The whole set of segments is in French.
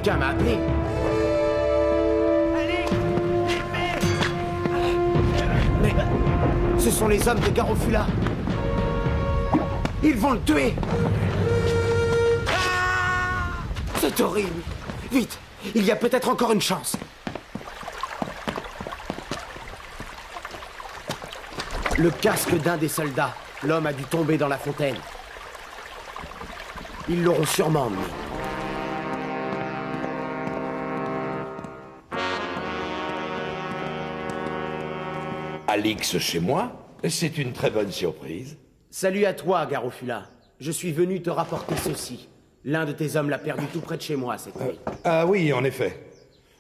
Quelqu'un m'a appelé. Allez, Mais ce sont les hommes de Garofula. Ils vont le tuer. C'est horrible. Vite, il y a peut-être encore une chance. Le casque d'un des soldats. L'homme a dû tomber dans la fontaine. Ils l'auront sûrement emmené. Alix chez moi? C'est une très bonne surprise. Salut à toi, Garofula. Je suis venu te rapporter ceci. L'un de tes hommes l'a perdu tout près de chez moi cette nuit. Ah oui, en effet.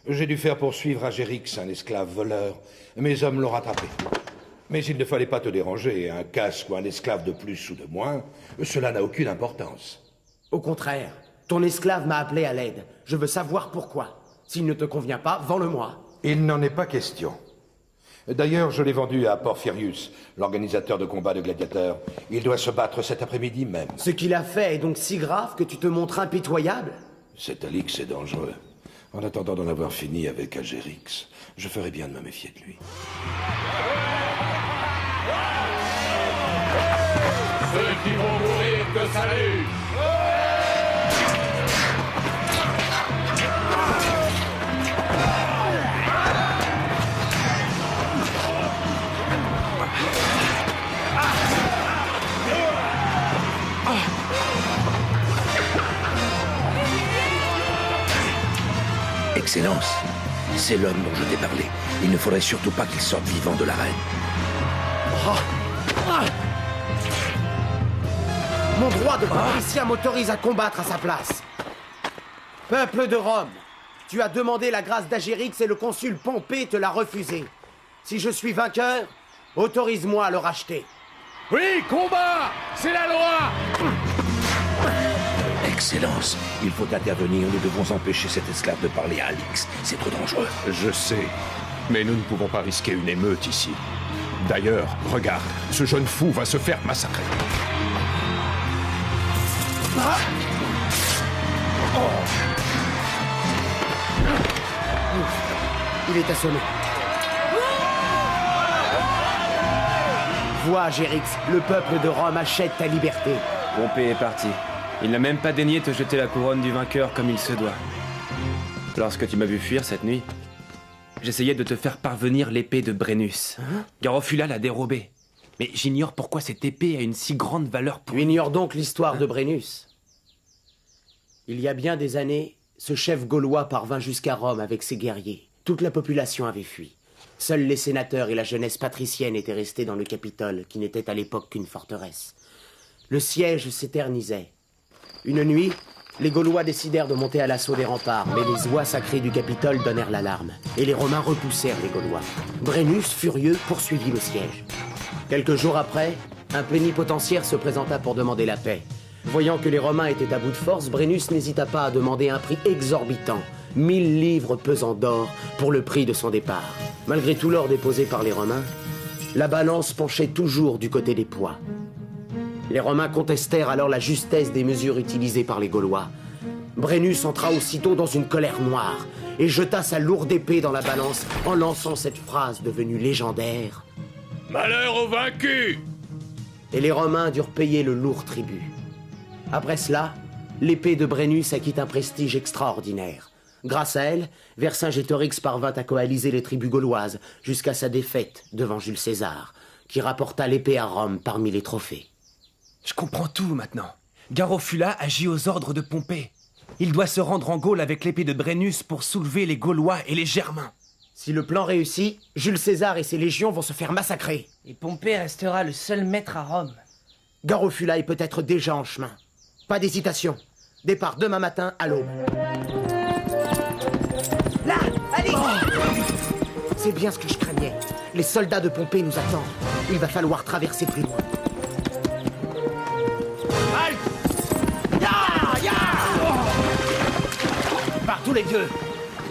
J'ai dû faire poursuivre Agérix, un esclave voleur. Mes hommes l'ont rattrapé. Mais il ne fallait pas te déranger. Un casque ou un esclave de plus ou de moins, cela n'a aucune importance. Au contraire, ton esclave m'a appelé à l'aide. Je veux savoir pourquoi. S'il ne te convient pas, vends-le-moi. Il n'en est pas question. D'ailleurs, je l'ai vendu à Porphyrius, l'organisateur de combats de gladiateurs. Il doit se battre cet après-midi même. Ce qu'il a fait est donc si grave que tu te montres impitoyable? Cet Alix est dangereux. En attendant d'en avoir fini avec Agérix, je ferais bien de me méfier de lui. Ceux qui vont mourir te saluent. Excellence, c'est l'homme dont je t'ai parlé. Il ne faudrait surtout pas qu'il sorte vivant de l'arène. Mon droit de patricien m'autorise à combattre à sa place. Peuple de Rome, tu as demandé la grâce d'Agérix et le consul Pompée te l'a refusée. Si je suis vainqueur, autorise-moi à le racheter. Oui, combat! C'est la loi! Excellence, il faut intervenir. Nous devons empêcher cet esclave de parler à Alix. C'est trop dangereux. Je sais, mais nous ne pouvons pas risquer une émeute ici. D'ailleurs, regarde, ce jeune fou va se faire massacrer. Il est assommé. Vois, Agérix, le peuple de Rome achète ta liberté. Pompée est parti. Il n'a même pas daigné te jeter la couronne du vainqueur comme il se doit. Lorsque tu m'as vu fuir cette nuit, j'essayais de te faire parvenir l'épée de Brennus. Garofula l'a dérobée. Mais j'ignore pourquoi cette épée a une si grande valeur pour... Tu ignores donc l'histoire de Brennus. Il y a bien des années, ce chef gaulois parvint jusqu'à Rome avec ses guerriers. Toute la population avait fui. Seuls les sénateurs et la jeunesse patricienne étaient restés dans le Capitole, qui n'était à l'époque qu'une forteresse. Le siège s'éternisait. Une nuit, les Gaulois décidèrent de monter à l'assaut des remparts, mais les oies sacrées du Capitole donnèrent l'alarme, et les Romains repoussèrent les Gaulois. Brennus, furieux, poursuivit le siège. Quelques jours après, un plénipotentiaire se présenta pour demander la paix. Voyant que les Romains étaient à bout de force, Brennus n'hésita pas à demander un prix exorbitant, 1000 livres pesant d'or, pour le prix de son départ. Malgré tout l'or déposé par les Romains, la balance penchait toujours du côté des poids. Les Romains contestèrent alors la justesse des mesures utilisées par les Gaulois. Brennus entra aussitôt dans une colère noire et jeta sa lourde épée dans la balance en lançant cette phrase devenue légendaire. « Malheur aux vaincus !» Et les Romains durent payer le lourd tribut. Après cela, l'épée de Brennus acquit un prestige extraordinaire. Grâce à elle, Vercingétorix parvint à coaliser les tribus gauloises jusqu'à sa défaite devant Jules César, qui rapporta l'épée à Rome parmi les trophées. Je comprends tout maintenant. Garofula agit aux ordres de Pompée. Il doit se rendre en Gaule avec l'épée de Brennus pour soulever les Gaulois et les Germains. Si le plan réussit, Jules César et ses légions vont se faire massacrer. Et Pompée restera le seul maître à Rome. Garofula est peut-être déjà en chemin. Pas d'hésitation. Départ demain matin à l'aube. Là, allez! C'est bien ce que je craignais. Les soldats de Pompée nous attendent. Il va falloir traverser plus loin. Par tous les dieux,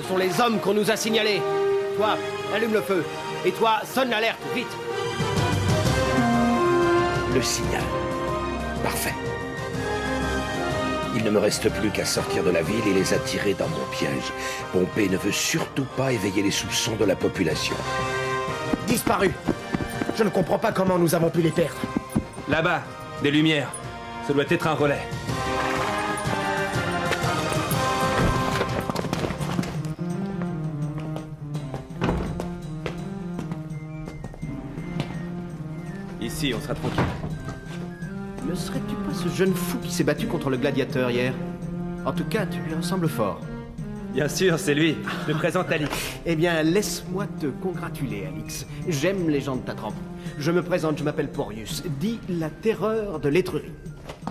ce sont les hommes qu'on nous a signalés. Toi, allume le feu. Et toi, sonne l'alerte, vite. Le signal. Parfait. Il ne me reste plus qu'à sortir de la ville et les attirer dans mon piège. Pompée ne veut surtout pas éveiller les soupçons de la population. Disparu. Je ne comprends pas comment nous avons pu les perdre. Là-bas, des lumières. Ça doit être un relais. Ici, on sera tranquille. Ne serais-tu pas ce jeune fou qui s'est battu contre le gladiateur hier? En tout cas, tu lui ressembles fort. Bien sûr, c'est lui. Je me présente Alix. Eh bien, laisse-moi te congratuler, Alix. J'aime les gens de ta trempe. Je me présente, je m'appelle Porius, dit la terreur de l'Étrurie.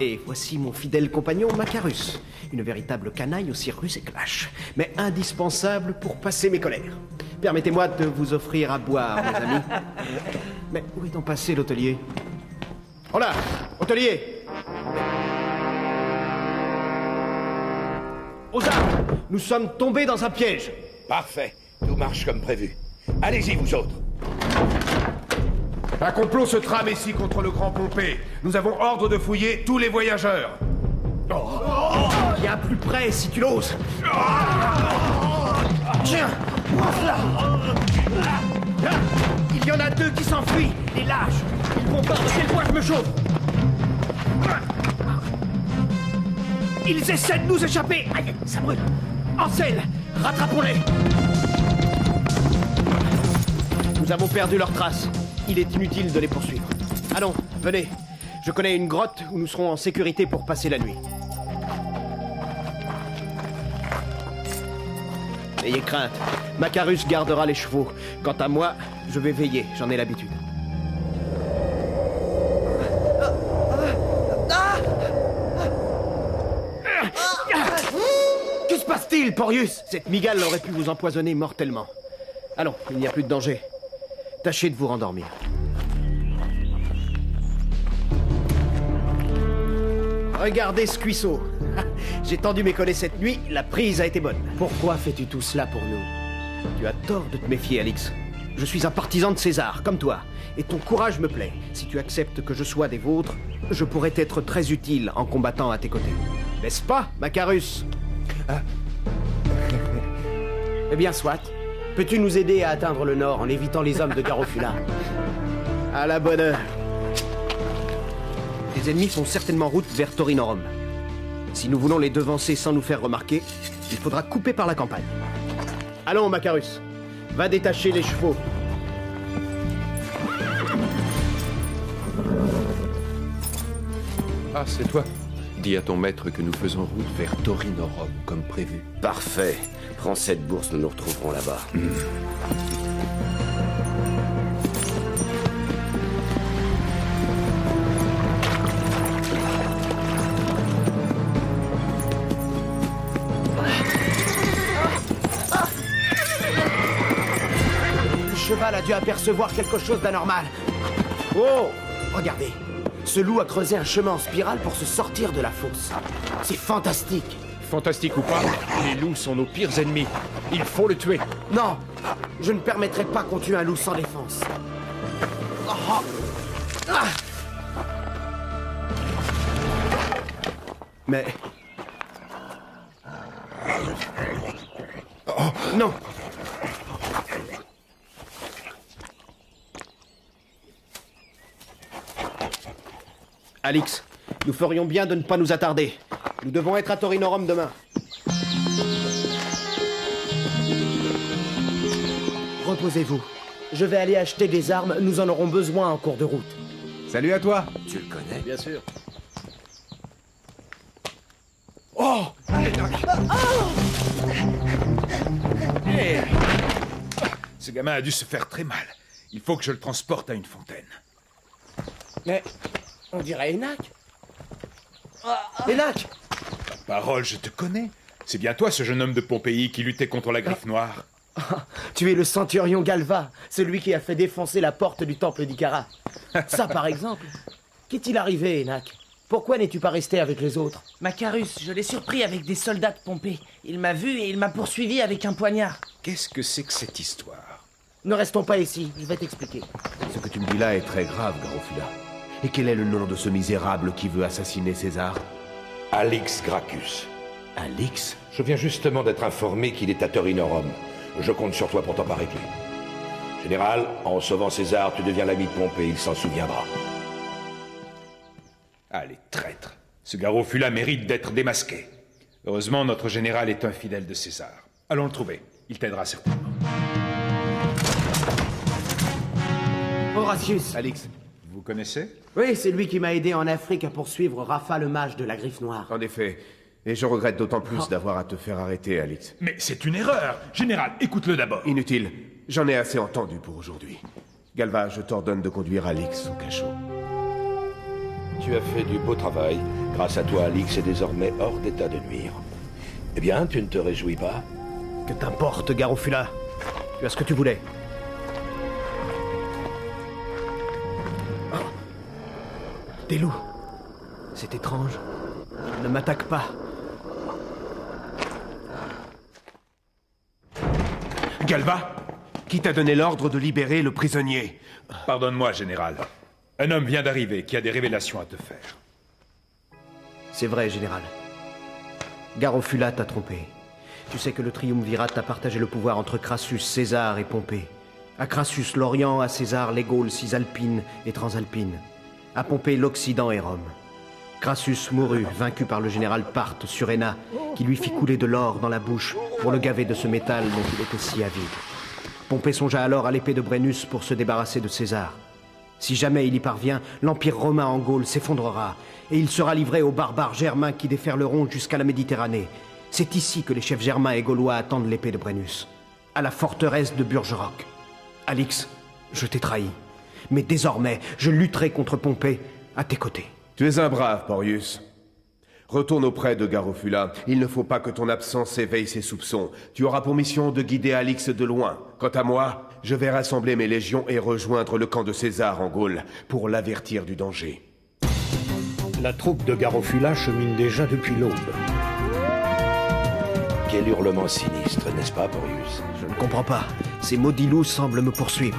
Et voici mon fidèle compagnon Macarus, une véritable canaille aussi russe et que lâche, mais indispensable pour passer mes colères. Permettez-moi de vous offrir à boire, mes amis. Mais où est donc passé l'hôtelier? Oh là, hôtelier! Aux armes! Nous sommes tombés dans un piège! Parfait. Tout marche comme prévu. Allez-y, vous autres. Un complot se trame ici contre le grand Pompée. Nous avons ordre de fouiller tous les voyageurs. Viens plus près si tu l'oses! Tiens! Il y en a deux qui s'enfuient! Les lâches! Ils vont par-dessus le bois, je me chauffe! Ils essaient de nous échapper! Aïe, ça brûle! Ansel, rattrapons-les! Nous avons perdu leurs traces. Il est inutile de les poursuivre. Allons, venez. Je connais une grotte où nous serons en sécurité pour passer la nuit. N'ayez crainte. Macarus gardera les chevaux. Quant à moi, je vais veiller. J'en ai l'habitude. Que se passe-t-il, Porius? Cette migale aurait pu vous empoisonner mortellement. Allons, il n'y a plus de danger. Tâchez de vous rendormir. Regardez ce cuisseau. J'ai tendu mes collets cette nuit, la prise a été bonne. Pourquoi fais-tu tout cela pour nous? Tu as tort de te méfier, Alix. Je suis un partisan de César, comme toi. Et ton courage me plaît. Si tu acceptes que je sois des vôtres, je pourrais t'être très utile en combattant à tes côtés. N'est-ce pas, Macarus? Eh bien, soit. Peux-tu nous aider à atteindre le nord en évitant les hommes de Garofula? À la bonne heure. Les ennemis font certainement route vers Torinorum. Si nous voulons les devancer sans nous faire remarquer, il faudra couper par la campagne. Allons, Macarus. Va détacher les chevaux. Ah, c'est toi. Dis à ton maître que nous faisons route vers Torinorum, comme prévu. Parfait. Prends cette bourse, nous nous retrouverons là-bas. Le cheval a dû apercevoir quelque chose d'anormal. Oh! Regardez. Ce loup a creusé un chemin en spirale pour se sortir de la fosse. C'est fantastique. Fantastique ou pas, les loups sont nos pires ennemis. Il faut le tuer. Non, je ne permettrai pas qu'on tue un loup sans défense. Mais... Oh, non! Alix, nous ferions bien de ne pas nous attarder. Nous devons être à Torinorum demain. Reposez-vous. Je vais aller acheter des armes, nous en aurons besoin en cours de route. Salut à toi. Tu le connais? Bien sûr. Oh, ce gamin a dû se faire très mal. Il faut que je le transporte à une fontaine. Mais on dirait Enac. Enac! Parole, je te connais. C'est bien toi, ce jeune homme de Pompéi qui luttait contre la griffe noire. Tu es le centurion Galva, celui qui a fait défoncer la porte du temple d'Icara. Ça, par exemple. Qu'est-il arrivé, Enac? Pourquoi n'es-tu pas resté avec les autres? Macarus, je l'ai surpris avec des soldats de Pompée. Il m'a vu et il m'a poursuivi avec un poignard. Qu'est-ce que c'est que cette histoire? Ne restons pas ici, je vais t'expliquer. Ce que tu me dis là est très grave, Garofula. Et quel est le nom de ce misérable qui veut assassiner César? Alix Gracchus. Alix? Je viens justement d'être informé qu'il est à Torinorum. Je compte sur toi pour t'en parler. Général, en sauvant César, tu deviens l'ami de Pompée, il s'en souviendra. Allez, traître. Ce Garofula mérite d'être démasqué. Heureusement, notre général est un fidèle de César. Allons le trouver. Il t'aidera certainement. Horatius. Alix. Vous connaissez? Oui, c'est lui qui m'a aidé en Afrique à poursuivre Rapha le mage de la Griffe Noire. En effet. Et je regrette d'autant plus d'avoir à te faire arrêter, Alix. Mais c'est une erreur. Général, écoute-le d'abord. Inutile. J'en ai assez entendu pour aujourd'hui. Galva, je t'ordonne de conduire Alix au cachot. Tu as fait du beau travail. Grâce à toi, Alix est désormais hors d'état de nuire. Eh bien, tu ne te réjouis pas? Que t'importe, Garofula. Tu as ce que tu voulais. Oh. Des loups. C'est étrange. Ne m'attaque pas. Galva, qui t'a donné l'ordre de libérer le prisonnier? Pardonne-moi, général. Un homme vient d'arriver qui a des révélations à te faire. C'est vrai, général. Garofula t'a trompé. Tu sais que le triumvirat a partagé le pouvoir entre Crassus, César et Pompée. À Crassus, l'Orient, à César, les Gaules cisalpines et transalpines. À Pompée, l'Occident et Rome. Crassus mourut, vaincu par le général Parthe Suréna, qui lui fit couler de l'or dans la bouche pour le gaver de ce métal dont il était si avide. Pompée songea alors à l'épée de Brennus pour se débarrasser de César. Si jamais il y parvient, l'Empire romain en Gaule s'effondrera, et il sera livré aux barbares germains qui déferleront jusqu'à la Méditerranée. C'est ici que les chefs germains et gaulois attendent l'épée de Brennus, à la forteresse de Burgeroc. Alix, je t'ai trahi, mais désormais, je lutterai contre Pompée à tes côtés. Tu es un brave, Porius. Retourne auprès de Garofula. Il ne faut pas que ton absence éveille ses soupçons. Tu auras pour mission de guider Alix de loin. Quant à moi, je vais rassembler mes légions et rejoindre le camp de César en Gaule pour l'avertir du danger. La troupe de Garofula chemine déjà depuis l'aube. Quel hurlement sinistre, n'est-ce pas, Porius? Je ne comprends pas. Ces maudits loups semblent me poursuivre.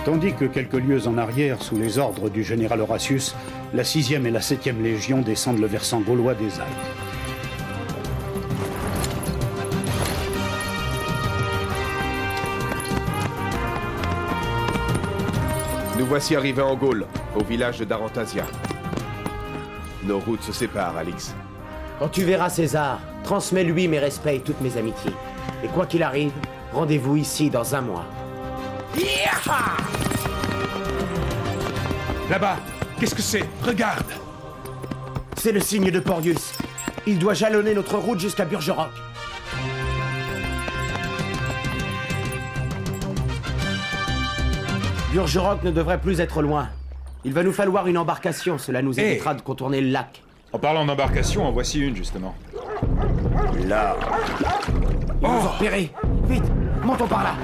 Tandis que quelques lieues en arrière, sous les ordres du général Horatius, la 6e et la 7e légion descendent le versant gaulois des Alpes. Nous voici arrivés en Gaule, au village de Darantasia. Nos routes se séparent, Alix. Quand tu verras César, transmets-lui mes respects et toutes mes amitiés. Et quoi qu'il arrive, rendez-vous ici dans 1 mois. Là-bas, qu'est-ce que c'est? Regarde! C'est le signe de Porius. Il doit jalonner notre route jusqu'à Burgeroc. Burgeroc ne devrait plus être loin. Il va nous falloir une embarcation, cela nous évitera de contourner le lac. En parlant d'embarcation, en voici une, justement. Là. Ils nous ont repérés. Vite, montons par là.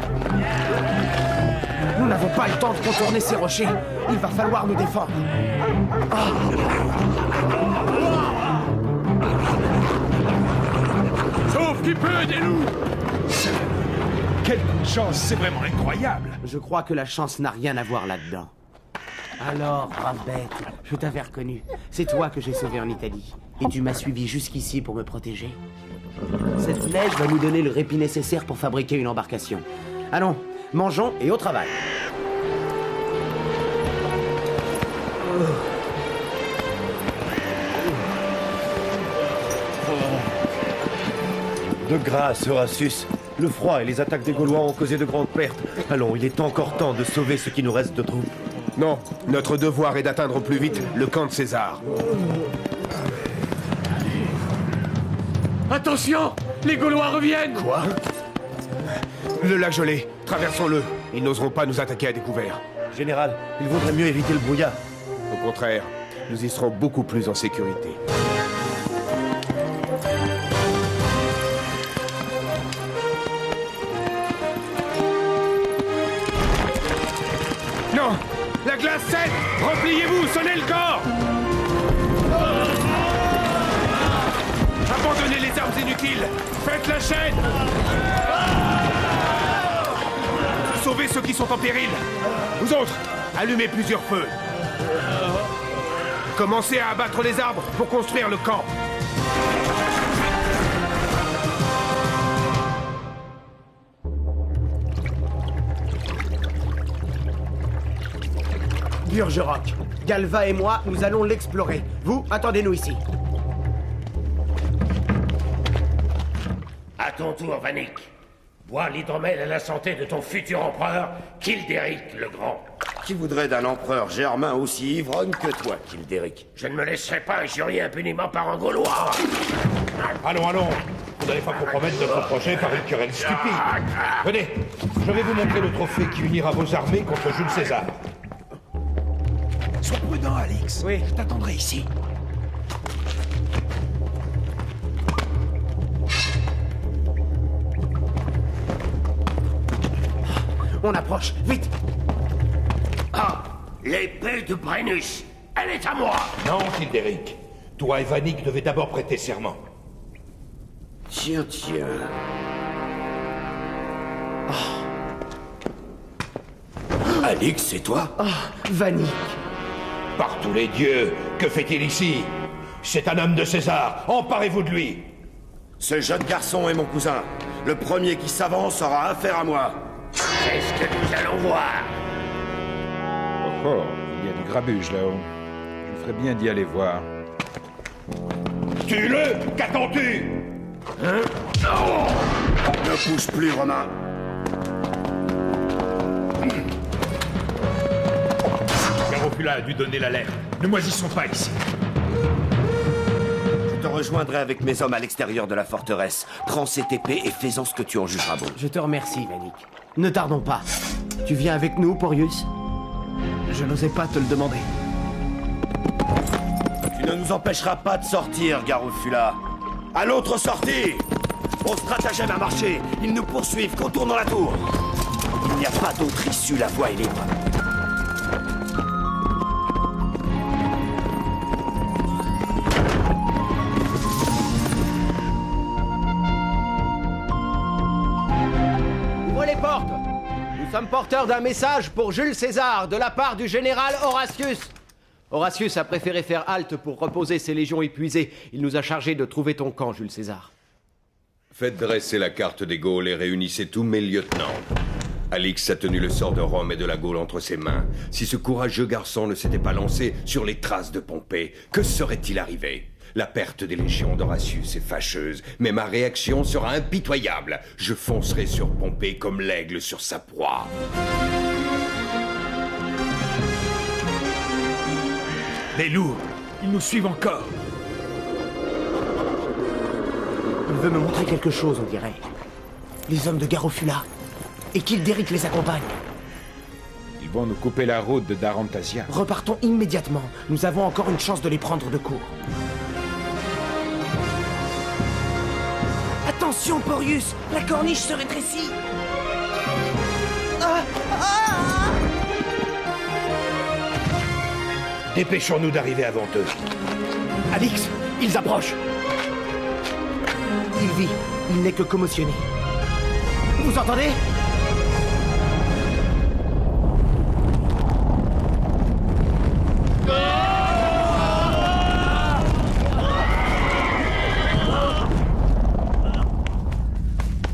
Nous n'avons pas le temps de contourner ces rochers. Il va falloir nous défendre. Sauf qui peut des loups! Quelle chance, c'est vraiment incroyable! Je crois que la chance n'a rien à voir là-dedans. Alors, brave bête, je t'avais reconnu. C'est toi que j'ai sauvé en Italie. Et tu m'as suivi jusqu'ici pour me protéger. Cette neige va nous donner le répit nécessaire pour fabriquer une embarcation. Allons, mangeons et au travail. De grâce, Horatius. Le froid et les attaques des Gaulois ont causé de grandes pertes. Allons, il est encore temps de sauver ce qui nous reste de troupes. Non, notre devoir est d'atteindre au plus vite le camp de César. Attention! Les Gaulois reviennent! Quoi? Le lac gelé, traversons-le. Ils n'oseront pas nous attaquer à découvert. Général, il vaudrait mieux éviter le brouillard. Au contraire, nous y serons beaucoup plus en sécurité. Non! La glace sèche! Repliez-vous! Sonnez le corps! Abandonnez les armes inutiles! Faites la chaîne! Sauvez ceux qui sont en péril! Vous autres, allumez plusieurs feux! Commencez à abattre les arbres pour construire le camp. Burgerok, Galva et moi, nous allons l'explorer. Vous, attendez-nous ici. À ton tour, Vanik. Bois l'hydromel à la santé de ton futur empereur, Kildéric le Grand. Qui voudrait d'un empereur germain aussi ivrogne que toi, Kildéric? Je ne me laisserai pas injurier impunément par un Gaulois. Allons, allons. Vous n'allez pas compromettre notre projet par une querelle stupide. Venez, je vais vous montrer le trophée qui unira vos armées contre Jules César. Sois prudent, Alix. Oui. Je t'attendrai ici. On approche, vite! Ah, l'épée de Brennus. Elle est à moi. Non, Kildéric. Toi et Vanik devez d'abord prêter serment. Tiens. Alix, c'est toi? Vanik. Par tous les dieux, que fait-il ici? C'est un homme de César. Emparez-vous de lui. Ce jeune garçon est mon cousin. Le premier qui s'avance aura affaire à moi. C'est ce que nous allons voir. Oh, il y a du grabuge là-haut. Je ferais bien d'y aller voir. Tue-le! Qu'attends-tu? Ne bouge plus, Romain. Garofula a dû donner l'alerte. Ne moisissons pas ici. Je te rejoindrai avec mes hommes à l'extérieur de la forteresse. Prends cette épée et fais-en ce que tu en jugeras bon. Je te remercie, Vanik. Ne tardons pas. Tu viens avec nous, Porius? Je n'osais pas te le demander. Tu ne nous empêcheras pas de sortir, Garofula. À l'autre sortie! Mon stratagème a marché. Ils nous poursuivent, contournons la tour. Il n'y a pas d'autre issue, la voie est libre. Ouvrez les portes! Nous sommes porteurs d'un message pour Jules César de la part du général Horatius. Horatius a préféré faire halte pour reposer ses légions épuisées. Il nous a chargés de trouver ton camp, Jules César. Faites dresser la carte des Gaules et réunissez tous mes lieutenants. Alix a tenu le sort de Rome et de la Gaule entre ses mains. Si ce courageux garçon ne s'était pas lancé sur les traces de Pompée, que serait-il arrivé? La perte des légions d'Horatius est fâcheuse, mais ma réaction sera impitoyable. Je foncerai sur Pompée comme l'aigle sur sa proie. Les lourds, ils nous suivent encore. Il veut me montrer quelque chose, on dirait. Les hommes de Garofula. Et Kildéric les accompagne. Ils vont nous couper la route de Darantasia. Repartons immédiatement. Nous avons encore une chance de les prendre de court. Attention, Porius! La corniche se rétrécit! Dépêchons-nous d'arriver avant eux. Alix, ils approchent. Il vit. Il n'est que commotionné. Vous entendez?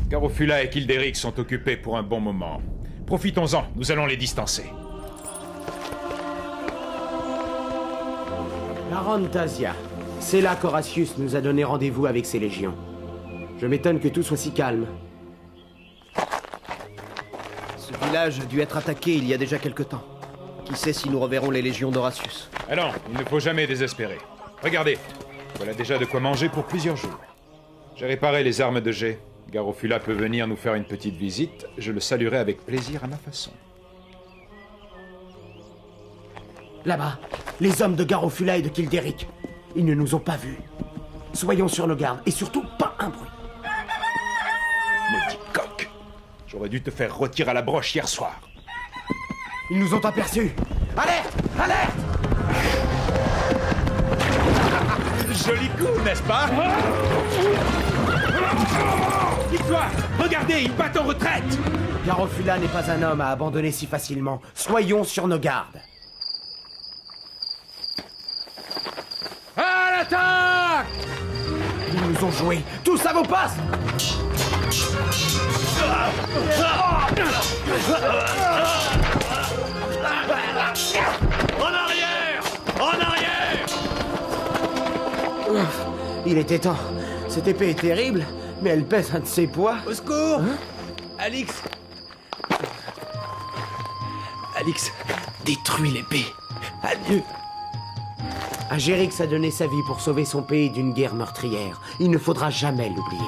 Garofula et Kildéric sont occupés pour un bon moment. Profitons-en, nous allons les distancer. Darantasia. C'est là qu'Horatius nous a donné rendez-vous avec ses légions. Je m'étonne que tout soit si calme. Ce village a dû être attaqué il y a déjà quelque temps. Qui sait si nous reverrons les légions d'Horatius? Allons, il ne faut jamais désespérer. Regardez, voilà déjà de quoi manger pour plusieurs jours. J'ai réparé les armes de jet. Garofula peut venir nous faire une petite visite. Je le saluerai avec plaisir à ma façon. Là-bas, les hommes de Garofula et de Kildéric. Ils ne nous ont pas vus. Soyons sur nos gardes et surtout pas un bruit. Maudit coq! J'aurais dû te faire retirer à la broche hier soir. Ils nous ont aperçus. Alerte! Alerte! Joli coup, n'est-ce pas? Victoire! Regardez, ils battent en retraite! Garofula n'est pas un homme à abandonner si facilement. Soyons sur nos gardes. nous ont joués. Tous à vos postes! En arrière! En arrière! Il était temps. Cette épée est terrible, mais elle pèse un de ses poids. Au secours! Alix! Alix, détruis l'épée. Adieu. Agérix a donné sa vie pour sauver son pays d'une guerre meurtrière. Il ne faudra jamais l'oublier.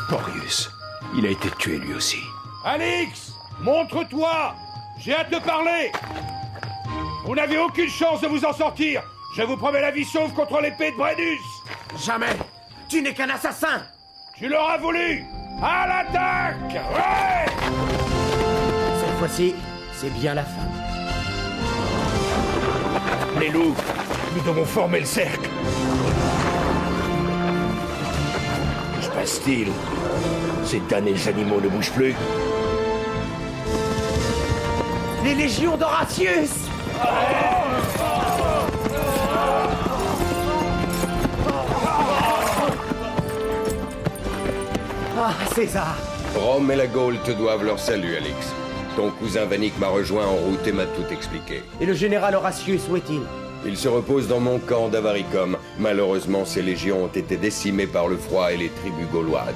Porius, il a été tué lui aussi. Alix, montre-toi! J'ai à te parler! Vous n'avez aucune chance de vous en sortir! Je vous promets la vie sauve contre l'épée de Brennus! Jamais! Tu n'es qu'un assassin! Tu l'auras voulu! À l'attaque! Ouais! Cette fois-ci, c'est bien la fin. Les loups, nous devons former le cercle. Que se passe-t-il? Ces damnés animaux ne bougent plus. Les légions d'Horatius! Ah, César! Rome et la Gaule te doivent leur salut, Alix. Ton cousin Vanik m'a rejoint en route et m'a tout expliqué. Et le général Horatius, où est-il? Il se repose dans mon camp d'Avaricum. Malheureusement, ses légions ont été décimées par le froid et les tribus gauloises.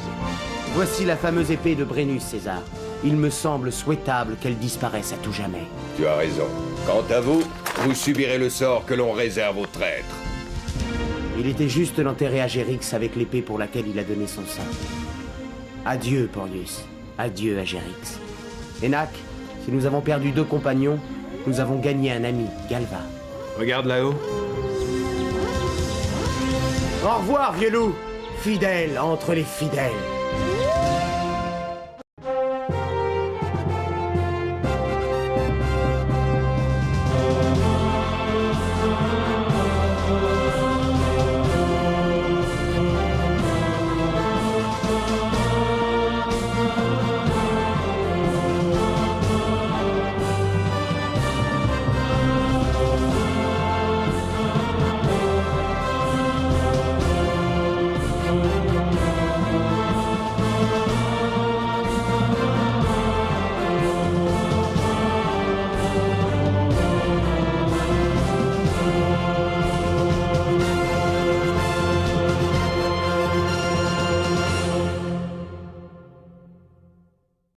Voici la fameuse épée de Brennus, César. Il me semble souhaitable qu'elle disparaisse à tout jamais. Tu as raison. Quant à vous, vous subirez le sort que l'on réserve aux traîtres. Il était juste d'enterrer Agérix avec l'épée pour laquelle il a donné son sang. Adieu, Porius. Adieu, Agérix. Enac, si nous avons perdu 2 compagnons, nous avons gagné un ami, Galva. Regarde là-haut. Au revoir, vieux loup. Fidèle entre les fidèles.